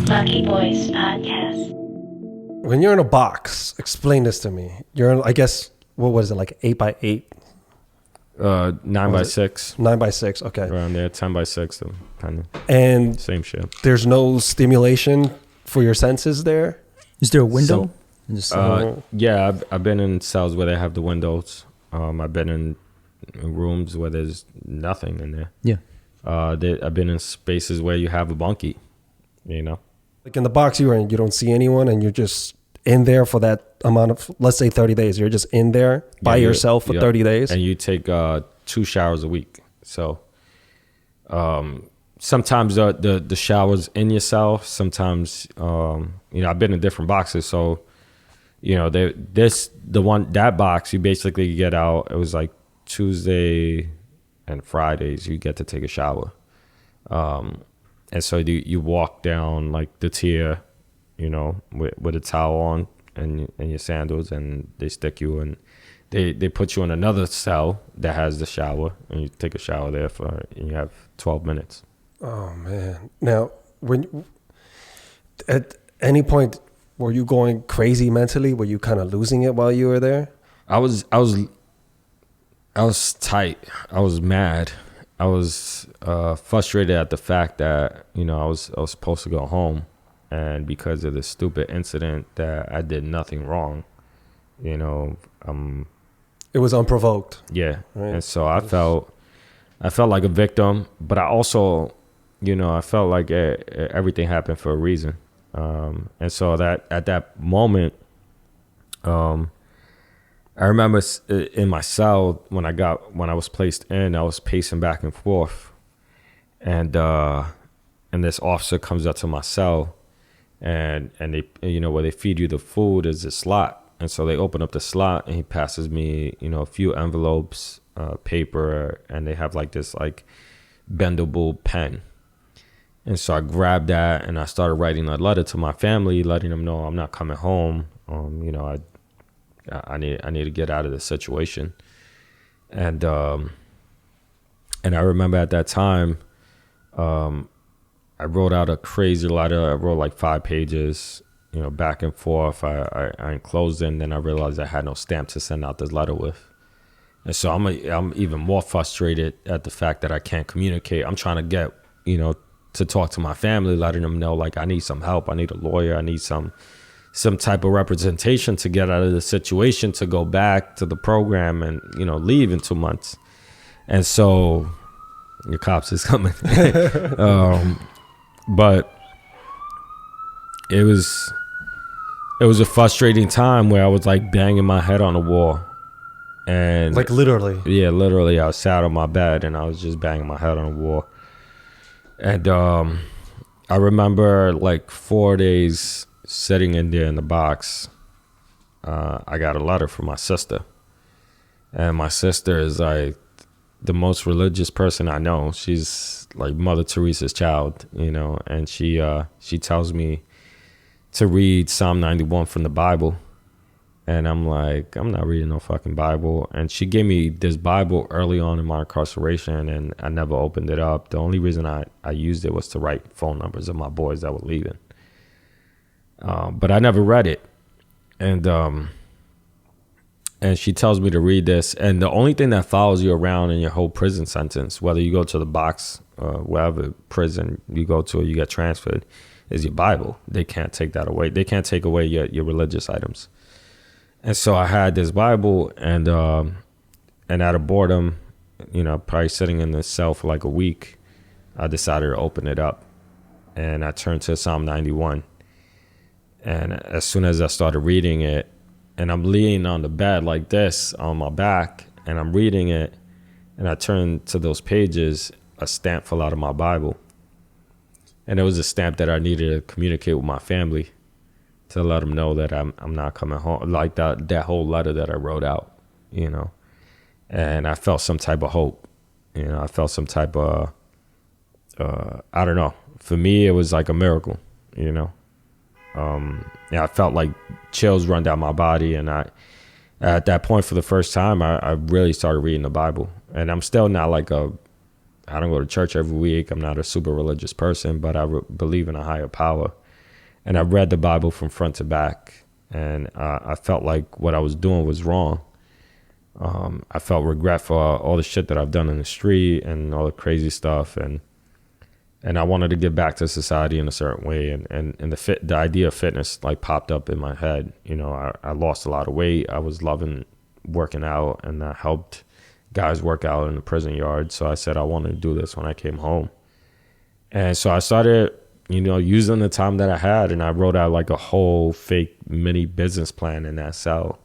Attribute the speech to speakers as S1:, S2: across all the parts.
S1: Lucky Boys Podcast.
S2: When you're in a box, explain this to me. You're in, I guess, what was it, like 8x8?
S3: 9x6.
S2: 9x6, okay.
S3: Around there, 10x6, kind of
S2: And
S3: same shit.
S2: there's no stimulation for your senses there?
S4: Is there a window?
S3: Yeah, I've been in cells where they have the windows. I've been in rooms where there's nothing in there.
S4: Yeah.
S3: I've been in spaces where you have a bunkie, you know?
S2: Like in the box you're in, you don't see anyone and you're just in there for that amount of, let's say 30 days. You're just in there by yourself for 30 days.
S3: And you take 2 showers a week. So sometimes the shower's in your cell. Sometimes, I've been in different boxes. So, that box, you basically get out. It was like Tuesday and Fridays, you get to take a shower. And so you walk down like the tier, with a towel on and your sandals, and they stick you and they put you in another cell that has the shower, and you take a shower there and you have 12 minutes.
S2: Oh man. Now, at any point were you going crazy mentally? Were you kind of losing it while you were there?
S3: I was tight. I was mad. I was frustrated at the fact that I was supposed to go home, and because of this stupid incident that I did nothing wrong, it
S2: was unprovoked.
S3: Yeah,
S2: right?
S3: And so I felt like a victim, but I also, I felt like everything happened for a reason, and so that at that moment, I remember in my cell when I was placed in, I was pacing back and forth, and this officer comes up to my cell, and they, where they feed you the food is a slot, and so they open up the slot and he passes me, a few envelopes, paper, and they have like this like bendable pen, and so I grabbed that and I started writing a letter to my family, letting them know I'm not coming home. I need to get out of this situation. And I remember at that time, I wrote out a crazy letter. I wrote like 5 pages, back and forth. I enclosed it, and then I realized I had no stamp to send out this letter with. And so I'm even more frustrated at the fact that I can't communicate. I'm trying to get, to talk to my family, letting them know like I need some help. I need a lawyer. I need some type of representation to get out of the situation, to go back to the program and, leave in 2 months. And so the cops is coming. But it was a frustrating time where I was like banging my head on the wall. And
S2: like literally?
S3: Yeah, literally. I sat on my bed and I was just banging my head on the wall. And I remember like 4 days sitting in there in the box, I got a letter from my sister. And my sister is like the most religious person I know. She's like Mother Teresa's child, and she tells me to read Psalm 91 from the Bible. And I'm like, I'm not reading no fucking Bible. And she gave me this Bible early on in my incarceration, and I never opened it up. The only reason I used it was to write phone numbers of my boys that were leaving. But I never read it. And she tells me to read this. And the only thing that follows you around in your whole prison sentence, whether you go to the box, wherever prison you go to or you get transferred, is your Bible. They can't take that away. They can't take away your religious items. And so I had this Bible, and out of boredom, probably sitting in the cell for like a week, I decided to open it up. And I turned to Psalm 91. And as soon as I started reading it, and I'm leaning on the bed like this on my back, and I'm reading it, and I turned to those pages, a stamp fell out of my Bible. And it was a stamp that I needed to communicate with my family, to let them know that I'm not coming home, like that whole letter that I wrote out, And I felt some type of hope. I felt some type of, I don't know. For me, it was like a miracle, I felt like chills run down my body, and at that point, for the first time, I really started reading the Bible. And I'm still not like I don't go to church every week. I'm not a super religious person, but I believe in a higher power. And I read the Bible from front to back, and I felt like what I was doing was wrong. I felt regret for all the shit that I've done in the street and all the crazy stuff, and I wanted to get back to society in a certain way, and the idea of fitness like popped up in my head. You know, I lost a lot of weight. I was loving working out, and I helped guys work out in the prison yard. So I said I wanted to do this when I came home, and so I started, you know, using the time that I had, and I wrote out like a whole fake mini business plan in that cell.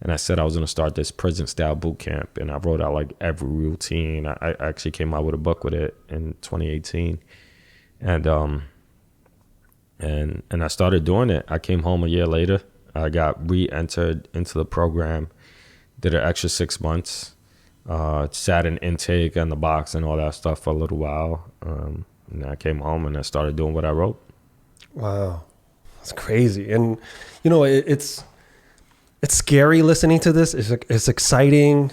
S3: And I said I was going to start this prison style boot camp. And I wrote out like every routine. I actually came out with a book with it in 2018. And I started doing it. I came home a year later. I got re-entered into the program, did an extra 6 months, sat in intake and the box and all that stuff for a little while. And I came home and I started doing what I wrote.
S2: Wow. That's crazy. And, you know, it's scary listening to this. It's exciting.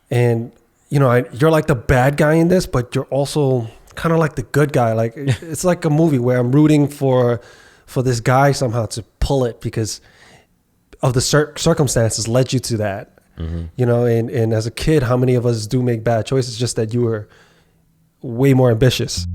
S2: And, you know, you're like the bad guy in this, but you're also kind of like the good guy. Like it's like a movie where I'm rooting for this guy somehow to pull it because of the circumstances led you to that. Mm-hmm. You know, and as a kid, how many of us do make bad choices? Just that you were way more ambitious.